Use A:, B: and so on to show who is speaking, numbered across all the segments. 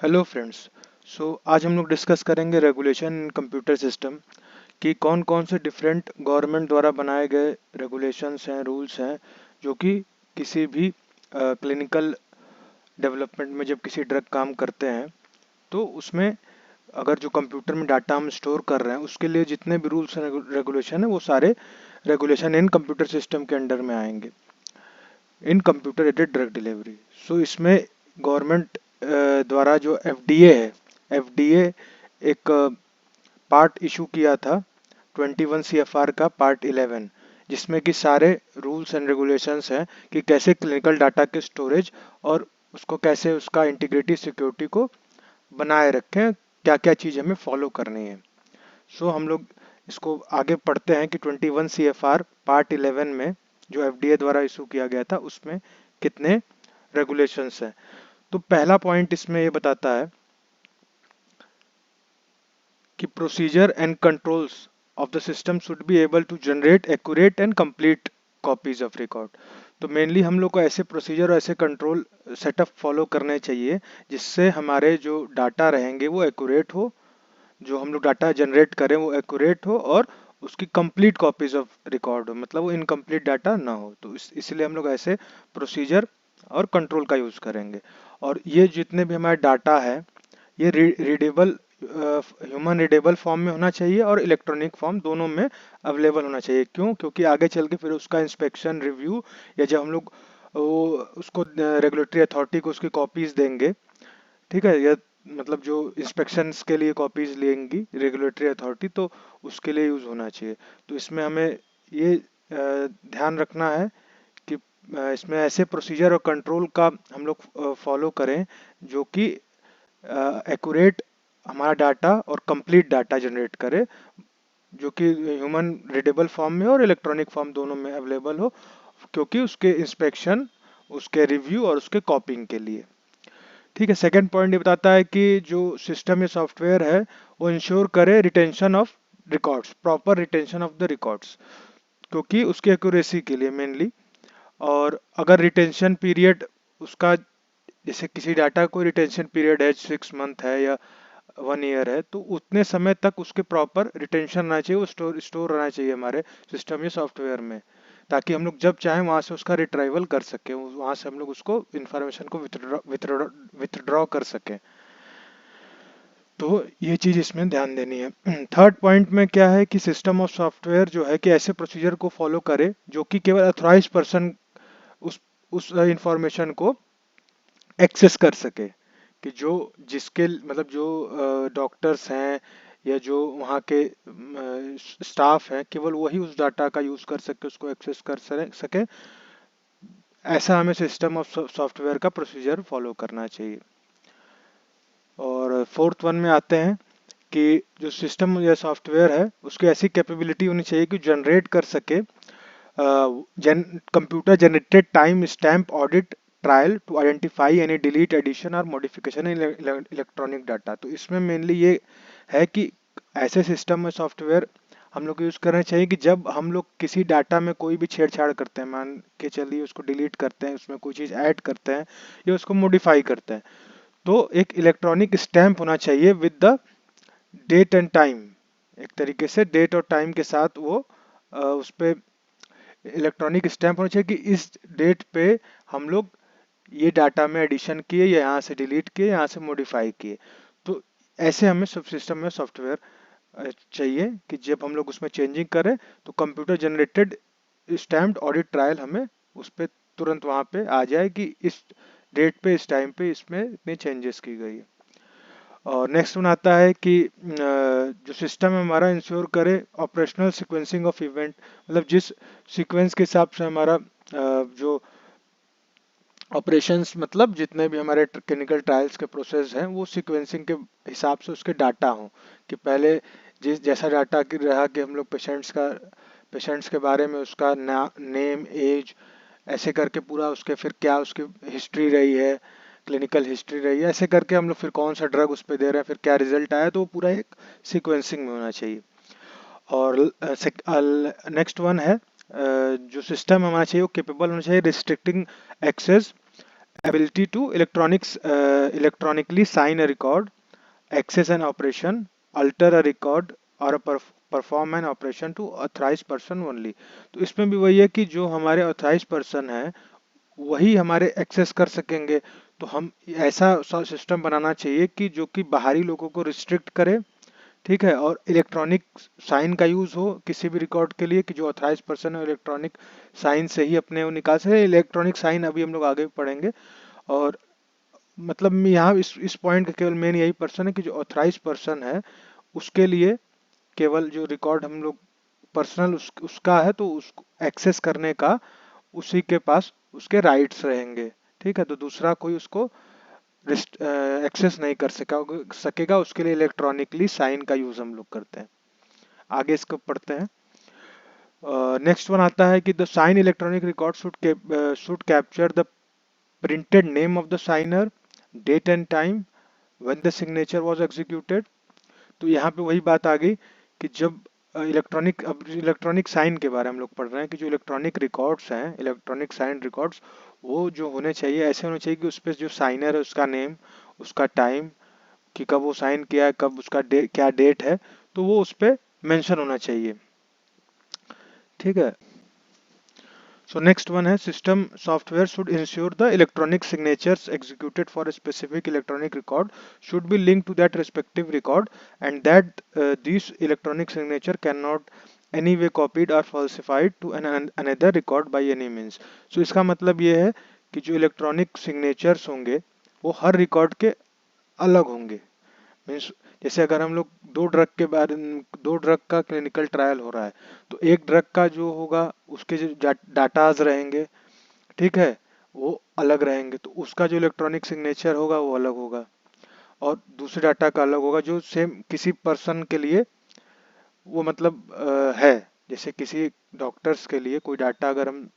A: Hello friends. आज हम लोग डिस्कस करेंगे रेगुलेशन इन कंप्यूटर सिस्टम कि कौन कौन से डिफरेंट गवर्नमेंट द्वारा बनाए गए रेगुलेशंस हैं, रूल्स हैं, जो कि किसी भी क्लिनिकल डेवलपमेंट में जब किसी ड्रग काम करते हैं तो उसमें अगर जो कंप्यूटर में डाटा हम स्टोर कर रहे हैं उसके लिए जितने भी रूल्स एंड रेगुलेशन है वो सारे रेगुलेशन इन कंप्यूटर सिस्टम के अंडर में आएंगे इन कंप्यूटर एडेड ड्रग डिलीवरी। इसमें गवर्नमेंट द्वारा जो एफडीए है, एफडीए एक पार्ट इशू किया था 21 सीएफआर का पार्ट 11, जिसमें कि सारे रूल्स एंड रेगुलेशंस हैं कि कैसे क्लिनिकल डाटा के स्टोरेज और उसको कैसे उसका इंटीग्रिटी सिक्योरिटी को बनाए रखें, क्या क्या चीज़ हमें फॉलो करनी है। हम लोग इसको आगे पढ़ते हैं कि 21 सीएफआर पार्ट 11 में जो एफडीए द्वारा इशू किया गया था उसमें कितने रेगुलेशंस हैं। तो पहला पॉइंट इसमें ये बताता है कि procedure and controls of the system should be able to generate accurate and complete copies of record. तो मेनली हम लोग को ऐसे प्रोसीजर और ऐसे कंट्रोल सेटअप फॉलो करने चाहिए जिससे हमारे जो डाटा रहेंगे वो एक्यूरेट हो, जो हम लोग डाटा जनरेट करें वो एक्यूरेट हो और उसकी कंप्लीट कॉपीज ऑफ रिकॉर्ड हो, मतलब वो इनकम्प्लीट डाटा ना हो। तो इसलिए हम लोग ऐसे प्रोसीजर और कंट्रोल का यूज़ करेंगे। और ये जितने भी हमारे डाटा है ये रीडेबल, ह्यूमन रीडेबल फॉर्म में होना चाहिए और इलेक्ट्रॉनिक फॉर्म दोनों में अवेलेबल होना चाहिए। क्यों? क्योंकि आगे चल के फिर उसका इंस्पेक्शन रिव्यू या जब हम लोग उसको रेगुलेटरी अथॉरिटी को उसकी कॉपीज देंगे, ठीक है, या मतलब जो इंस्पेक्शंस के लिए कॉपीज लेंगी रेगुलेटरी अथॉरिटी, तो उसके लिए यूज़ होना चाहिए। तो इसमें हमें ये ध्यान रखना है कि इसमें ऐसे प्रोसीजर और कंट्रोल का हम लोग फॉलो करें जो कि एक्यूरेट हमारा डाटा और कंप्लीट डाटा जनरेट करे, जो कि ह्यूमन रीडेबल फॉर्म में और इलेक्ट्रॉनिक फॉर्म दोनों में अवेलेबल हो, क्योंकि उसके इंस्पेक्शन, उसके रिव्यू और उसके कॉपिंग के लिए। ठीक है। सेकंड पॉइंट ये बताता है कि जो सिस्टम या सॉफ्टवेयर है वो इंश्योर करे retention of records, proper retention of the records, क्योंकि उसकी एक्यूरेसी के लिए मेनली। और अगर रिटेंशन पीरियड उसका, जैसे किसी डाटा को रिटेंशन पीरियड है 6 मंथ है या 1 ईयर है, तो उतने समय तक उसके प्रॉपर रिटेंशन रहना चाहिए, वो स्टोर स्टोर रहना चाहिए हमारे सिस्टम या सॉफ्टवेयर में, ताकि हम लोग जब चाहें वहां से उसका रिट्राइवल कर सकें, वहां से हम लोग उसको इंफॉर्मेशन को विथड्रॉ कर सकें। तो ये चीज इसमें ध्यान देनी है। थर्ड पॉइंट में क्या है कि सिस्टम ऑफ सॉफ्टवेयर जो है कि ऐसे प्रोसीजर को फॉलो करे जो कि केवल अथॉराइज पर्सन उस इंफॉर्मेशन को एक्सेस कर सके, कि जो जिसके मतलब जो डॉक्टर्स हैं या जो वहाँ के स्टाफ हैं केवल वही उस डाटा का यूज कर सके, उसको एक्सेस कर सके। ऐसा हमें सिस्टम ऑफ सॉफ्टवेयर का प्रोसीजर फॉलो करना चाहिए। और फोर्थ वन में आते हैं कि जो सिस्टम या सॉफ्टवेयर है उसकी ऐसी कैपेबिलिटी होनी चाहिए कि जनरेट कर सके computer generated time stamp audit trial to identify any delete addition और मॉडिफिकेशन इन इलेक्ट्रॉनिक डाटा। तो इसमें मेनली ये है कि ऐसे सिस्टम में सॉफ्टवेयर हम लोग को यूज़ करना चाहिए कि जब हम लोग किसी डाटा में कोई भी छेड़छाड़ करते हैं, मान के चलिए उसको डिलीट करते हैं, उसमें कोई चीज़ ऐड करते हैं या उसको मॉडिफाई करते हैं, तो एक इलेक्ट्रॉनिक स्टैम्प होना चाहिए with the date and time. एक तरीके से डेट और टाइम के साथ वो उस पे इलेक्ट्रॉनिक स्टैम्प होना चाहिए कि इस डेट पे हम लोग ये डाटा में एडिशन किए या यहाँ से डिलीट किए, यहाँ से मॉडिफाई किए। तो ऐसे हमें सब सिस्टम में सॉफ्टवेयर चाहिए कि जब हम लोग उसमें चेंजिंग करें तो computer generated stamped audit trial हमें उस पर तुरंत वहाँ पे आ जाए कि इस डेट पे इस टाइम पे इसमें इतने चेंजेस की गई है। और नेक्स्ट वन आता है कि जो सिस्टम है हमारा इंश्योर करे ऑपरेशनल सीक्वेंसिंग ऑफ इवेंट, मतलब जिस सीक्वेंस के हिसाब से हमारा जो ऑपरेशंस, मतलब जितने भी हमारे क्लिनिकल ट्रायल्स के प्रोसेस हैं वो सीक्वेंसिंग के हिसाब से उसके डाटा हों, कि पहले जिस जैसा डाटा की रहा कि हम लोग पेशेंट्स के बारे में उसका नेम, एज, ऐसे करके पूरा उसके फिर क्या उसकी हिस्ट्री रही है, क्लिनिकल हिस्ट्री रही है, ऐसे करके हम लोग फिर कौन सा ड्रग उस पर दे रहे हैं, फिर क्या रिजल्ट आया, तो वो पूरा एक सीक्वेंसिंग में होना चाहिए। और नेक्स्ट वन है जो सिस्टम हमारा चाहिए वो केपेबल होना चाहिए restricting access ability to electronically sign a record, access an operation, alter a record और perform an operation to authorise person only. तो इसमें भी वही है कि जो हमारे ऑथराइज पर्सन है वही हमारे एक्सेस कर सकेंगे। तो हम ऐसा सिस्टम बनाना चाहिए कि जो कि बाहरी लोगों को रिस्ट्रिक्ट करे, ठीक है, और इलेक्ट्रॉनिक साइन का यूज हो किसी भी रिकॉर्ड के लिए कि जो ऑथराइज पर्सन है इलेक्ट्रॉनिक साइन से ही अपने वो निकाल सके। इलेक्ट्रॉनिक साइन अभी हम लोग आगे पढ़ेंगे। और मतलब यहाँ इस पॉइंट का केवल मेन यही पर्सन है कि जो ऑथराइज पर्सन है उसके लिए केवल जो रिकॉर्ड हम लोग पर्सनल उसका है तो उसको एक्सेस करने का उसी के पास उसके राइट्स रहेंगे। ठीक है, तो दूसरा कोई उसको एक्सेस नहीं कर सकेगा। उसके लिए इलेक्ट्रॉनिकली साइन का यूज हम लोग करते हैं। आगे इसको पढ़ते हैं। नेक्स्ट वन आता है कि the sign electronic record should capture the printed name of the signer, date and time when the signature was executed. तो यहाँ पे वही बात आ गई कि जब इलेक्ट्रॉनिक साइन के बारे में हम लोग पढ़ रहे हैं कि जो इलेक्ट्रॉनिक रिकॉर्ड्स हैं, इलेक्ट्रॉनिक साइन रिकॉर्ड्स, वो जो होने चाहिए ऐसे होने चाहिए कि उस पर जो साइनर है उसका नेम, उसका टाइम कि कब वो साइन किया है, कब उसका क्या डेट है, तो वो उस पर मेंशन होना चाहिए। ठीक है। So next one है system software should ensure the electronic signatures executed for a specific electronic record should be linked to that respective record and that these electronic signature cannot any way copied or falsified to another record by any means। So इसका मतलब ये है कि जो electronic signatures होंगे वो हर record के अलग होंगे। मीन्स जैसे अगर हम लोग दो ड्रग का क्लिनिकल ट्रायल हो रहा है तो एक ड्रग का जो होगा उसके जो डाटाज रहेंगे, ठीक है, वो अलग रहेंगे, तो उसका जो इलेक्ट्रॉनिक सिग्नेचर होगा वो अलग होगा। और दूसरे डाटा का अलग होगा जो सेम किसी पर्सन के लिए वो मतलब है। जैसे किसी डॉक्टर्स के लिए कोई डाटा अगर हम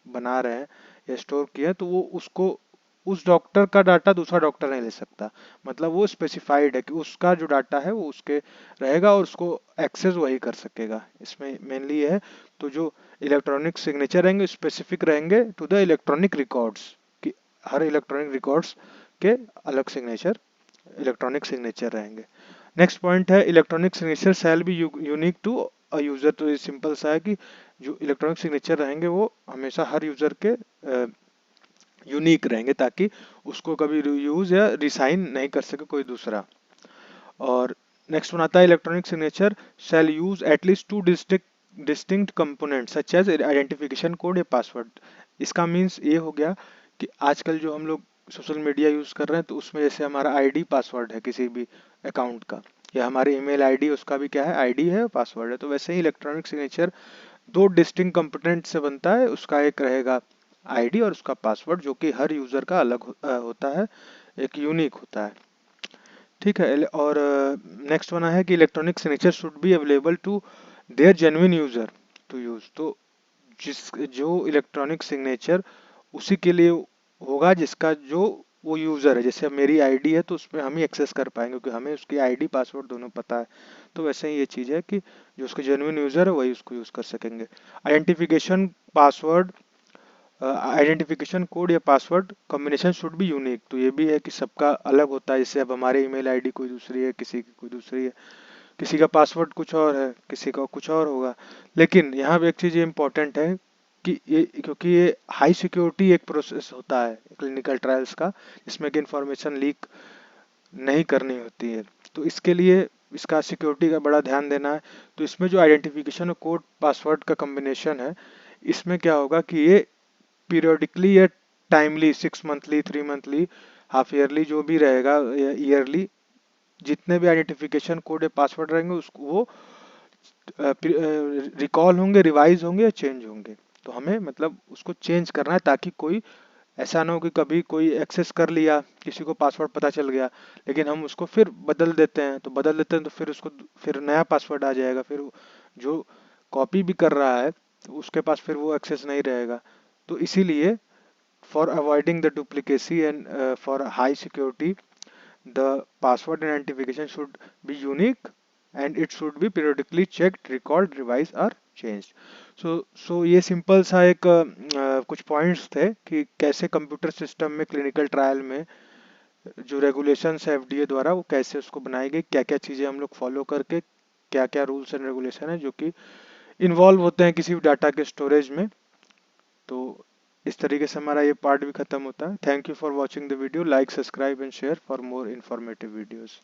A: बना रहे हैं या स्टोर किया है तो वो उसको उस डॉक्टर का डाटा दूसरा डॉक्टर नहीं ले सकता। मतलब वो स्पेसिफाइड है कि उसका जो डाटा है वो उसके रहेगा और उसको एक्सेस वही कर सकेगा। इसमें मेनली ये है। तो जो इलेक्ट्रॉनिक सिग्नेचर रहेंगे स्पेसिफिक रहेंगे टू द इलेक्ट्रॉनिक रिकॉर्ड्स कि हर इलेक्ट्रॉनिक रिकॉर्ड्स के अलग सिग्नेचर इलेक्ट्रॉनिक सिग्नेचर रहेंगे। नेक्स्ट पॉइंट है electronic signature shall be unique to a user. तो ये सिंपल सा है कि जो इलेक्ट्रॉनिक सिग्नेचर रहेंगे वो हमेशा हर यूजर के यूनिक रहेंगे ताकि उसको कभी रीयूज या रिसाइन नहीं कर सके कोई दूसरा। और नेक्स्ट वन आता है electronic signature shall use at least two distinct component such as identification code या पासवर्ड। इसका मीन्स ये हो गया कि आजकल जो हम लोग सोशल मीडिया यूज कर रहे हैं तो उसमें जैसे हमारा आईडी पासवर्ड है किसी भी अकाउंट का, या हमारे ईमेल आईडी उसका भी क्या है, आईडी है, पासवर्ड है। तो वैसे ही इलेक्ट्रॉनिक सिग्नेचर दो डिस्टिंक्ट कंपोनेंट से बनता है। उसका एक रहेगा आईडी और उसका पासवर्ड जो कि हर यूजर का अलग होता है, एक यूनिक होता है। ठीक है। और नेक्स्ट बना है कि electronic signature should be available to their genuine user to use. तो जिस जो इलेक्ट्रॉनिक सिग्नेचर उसी के लिए होगा जिसका जो वो यूजर है। जैसे अब मेरी आईडी है तो उसमें हम ही एक्सेस कर पाएंगे क्योंकि हमें उसकी आईडी पासवर्ड दोनों पता है। तो वैसे ही ये चीज है कि जो उसके जेन्युइन यूजर है वही उसको यूज कर सकेंगे। आइडेंटिफिकेशन पासवर्ड आइडेंटिफिकेशन कोड या password combination should be unique. तो ये भी है कि सबका अलग होता है। जैसे अब हमारे ईमेल आईडी कोई दूसरी है, किसी की कोई दूसरी है, किसी का पासवर्ड कुछ और है, किसी का कुछ और होगा। लेकिन यहाँ पे एक चीज ये इम्पोर्टेंट है कि ये क्योंकि ये हाई सिक्योरिटी एक प्रोसेस होता है क्लिनिकल ट्रायल्स का जिसमें कि इंफॉर्मेशन लीक नहीं करनी होती है। तो इसके लिए इसका सिक्योरिटी का बड़ा ध्यान देना है। तो इसमें जो आइडेंटिफिकेशन और कोड पासवर्ड का कॉम्बिनेशन है इसमें क्या होगा कि ये पीरियोडिकली या timely 6 monthly, 3 monthly, half yearly जो भी रहेगा या ईयरली जितने भी आइडेंटिफिकेशन कोड या पासवर्ड रहेंगे उसको वो रिकॉल होंगे, रिवाइज होंगे या चेंज होंगे। तो हमें मतलब उसको चेंज करना है ताकि कोई ऐसा ना हो कि कभी कोई एक्सेस कर लिया, किसी को पासवर्ड पता चल गया लेकिन हम उसको फिर बदल देते हैं। तो बदल देते हैं तो फिर उसको फिर नया पासवर्ड आ जाएगा, फिर जो कॉपी भी कर रहा है तो उसके पास फिर वो एक्सेस नहीं रहेगा। तो इसीलिए for avoiding the duplicacy and for high security the password identification should be unique and it should be periodically checked, recalled, revised or changed। So ये सिंपल सा एक कुछ पॉइंट्स थे कि कैसे कंप्यूटर सिस्टम में क्लिनिकल ट्रायल में जो रेगुलेशंस है एफडीए द्वारा वो कैसे उसको बनाई गई, क्या क्या चीज़ें हम लोग फॉलो करके, क्या क्या रूल्स एंड रेगुलेशन है जो कि इन्वॉल्व होते हैं किसी भी डाटा के स्टोरेज में। तो इस तरीके से हमारा ये पार्ट भी खत्म होता है। Thank you for watching the video, like subscribe and share for more informative videos.